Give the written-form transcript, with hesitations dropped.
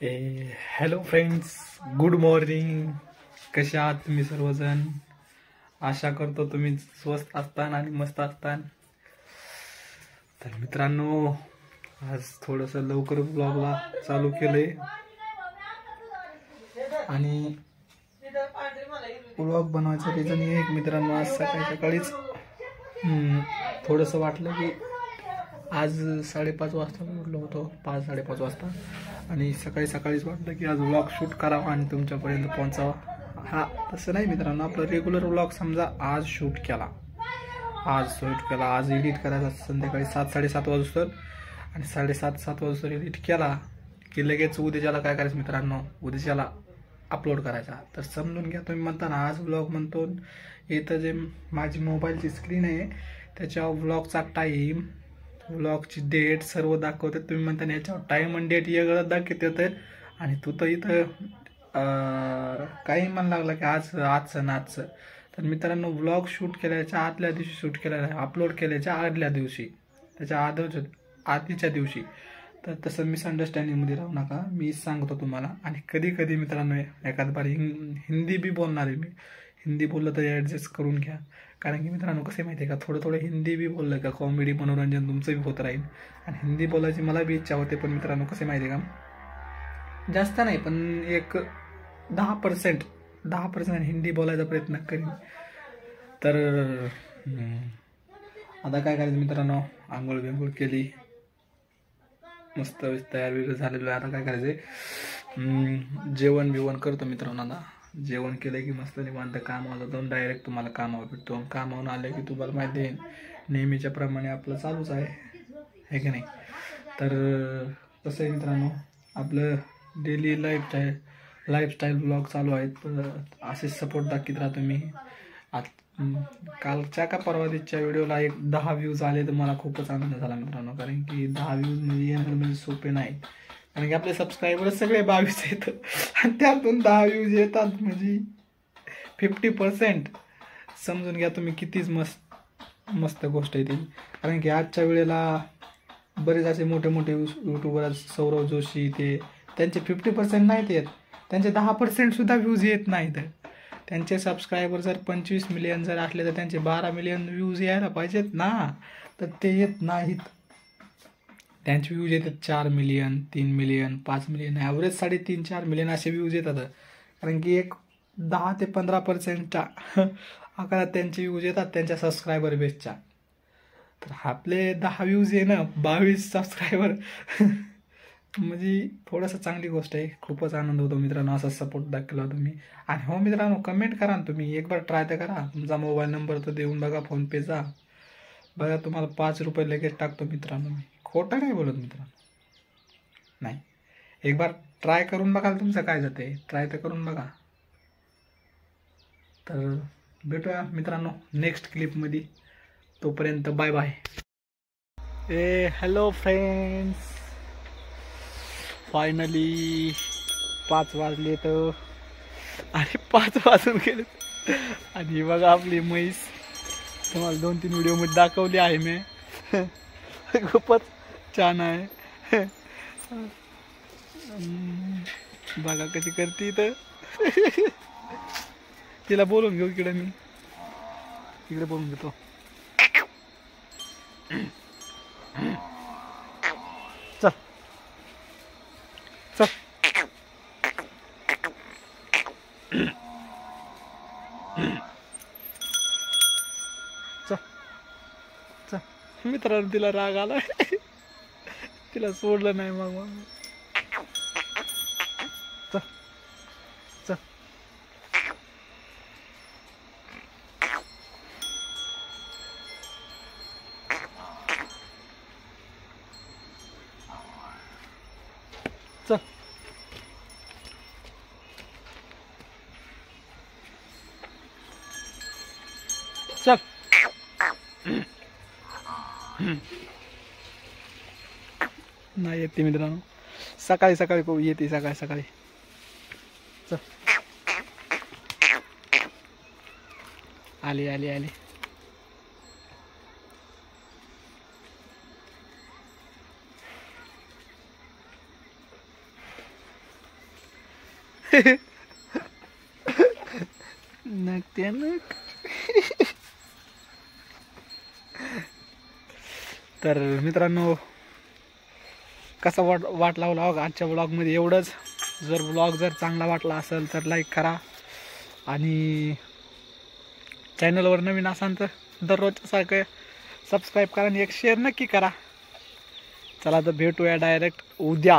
Hello friends, good morning. कसे आहात तुम्ही सर्वजण? आशा करतो तुम्ही स्वस्त असतान आणि मस्त असतान. तर मित्रांनो, आज थोडंसं लवकर ब्लॉगला चालू केलंय आणि ब्लॉग बनवायचं रिझन हे एक मित्रांनो, आज सकाळीच थोडंसं वाटलं की आज 5:30 वाजता उठलो होतो, 5-5:30 वाजता, आणि सकाळीच वाटलं की आज व्लॉग शूट करावा आणि तुमच्यापर्यंत पोहोचावा. हा, तसं नाही मित्रांनो, आपला रेग्युलर व्लॉग समजा आज शूट केला, आज एडिट करायचा संध्याकाळी 7-7:30 वाजता, आणि 7:30 वाजता एडिट केला की लगेच उद्याच्याला काय करायचं मित्रांनो, उद्याच्याला अपलोड करायचा. तर समजून घ्या, तुम्ही म्हणता ना आज व्लॉग म्हणतो, इथं जे माझी मोबाईलची स्क्रीन आहे त्याच्यावर व्लॉगचा टाईम, व्लॉगची डेट सर्व दाखवते. तुम्ही म्हणता ना याच्यावर टाईम आणि डेट वेगळं दाखवते, आणि तू तर इथं काही म्हणायला लागला की आजचं. तर मित्रांनो, व्लॉग शूट केल्याच्या आदल्या दिवशी शूट केलेला आहे, अपलोड केल्याच्या आदल्या दिवशी, त्याच्या आधीच्या दिवशी. तर तसं मिसअंडरस्टँडिंगमध्ये राहू नका, मी सांगतो तुम्हाला. आणि कधी मित्रांनो एखाद बारी हिंदी बी बोलणार आहे मी, हिंदी बोललं तरी ॲडजस्ट करून घ्या. कारण की मित्रांनो कसं माहिती आहे का, थोडं हिंदी बी बोललं का कॉमेडी मनोरंजन तुमचं बी होत राहील. आणि हिंदी बोलायची मला बी इच्छा होते, पण मित्रांनो कसं माहिती आहे का, जास्त नाही पण एक 10% हिंदी बोलायचा प्रयत्न करीन. तर आता काय करायचं मित्रांनो, आंघोळ बिंघोळ केली, मस्त तयार वगैरे झालेलं आहे. आता काय करायचं, जेवण बिवण करतो मित्रांनो. आता जेवण केलं की मस्त निवांत कामावर जातो, डायरेक्ट तुम्हाला कामावर भेटतो. कामावरून आले की तुम्हाला माहिती आहे नेहमीच्या प्रमाणे आपलं चालूच आहे की नाही. तर कसं आहे मित्रांनो, आपलं डेली लाईफस्टाईल ब्लॉग चालू आहेत. असेच सपोर्ट दाखवत राहा तुम्ही. कालच्या का परवादीच्या व्हिडिओला 10 व्ह्यूज आले तर मला खूपच आनंद झाला मित्रांनो. कारण की 10 व्ह्यूज म्हणजे येणं म्हणजे सोपे नाही, कारण की आपले सबस्क्रायबर सगळे 22 आहेत आणि त्यातून 10 व्ह्यूज येतात म्हणजे 50%. समजून घ्या तुम्ही कितीच मस्त गोष्ट आहे ती. कारण की आजच्या वेळेला बरेच असे मोठे यूट्यूबर, सौरव जोशी, त्यांचे 50% नाहीत येत, त्यांचे 10% सुद्धा व्ह्यूज येत नाहीत. त्यांचे सबस्क्रायबर जर 25 मिलियन जर असले तर त्यांचे 12 मिलियन व्ह्यूज यायला पाहिजेत ना, तर ते येत नाहीत. त्यांचे व्ह्यूज येतात 4 million, 3 million, 5 million, average 3.5-4 million असे व्ह्यूज येतात. कारण की एक 10 ते 15% आकडा त्यांचे व्ह्यूज येतात त्यांच्या सबस्क्रायबर बेसच्या. तर आपले 10 व्ह्यूज येणं, 22 सबस्क्रायबर म्हणजे थोडंसं चांगली गोष्ट आहे. खूपच आनंद होतो मित्रांनो असा सपोर्ट दाखवला तुम्ही. आणि हो मित्रांनो, कमेंट करा ना तुम्ही, एक बार ट्राय तर करा. तुमचा मोबाईल नंबर तर देऊन बघा, फोनपेचा बघा, तुम्हाला 5 रुपये लगेच टाकतो मित्रांनो. मी खोटं नाही बोलत मित्रांनो, नाही, एक बार ट्राय करून बघा, तुमचं काय जाते, ट्राय तर करून बघा. तर भेटूया मित्रांनो नेक्स्ट क्लिपमध्ये, तोपर्यंत bye bye. Hello friends, finally 5 वाजले तर, आणि 5 वाजून गेले. आणि बघा आपली म्हैस, तुम्हाला 2-3 व्हिडिओमध्ये दाखवली आहे मी, खूपच छान आहे. बघा कशी करते. तर तिला बोलून घेऊ इकडे, मी इकडे बोलून घेतो. चल चल चल. मित्रांनो तिला राग आला, तिला सोडलं नाही मग चल चल. चल चल. नाही येते मित्रांनो, सकाळी येते, सकाळी. चल, आली. नक त्या नक. तर मित्रांनो कसा वाटला व्लॉग आजच्या व्लॉगमध्ये एवढंच. जर व्लॉग जर चांगला वाटला असेल तर लाईक करा आणि चॅनलवर नवीन असाल तर दररोजच्या सारखं सबस्क्राईब करा आणि एक शेअर नक्की करा. चला तर भेटूया डायरेक्ट उद्या.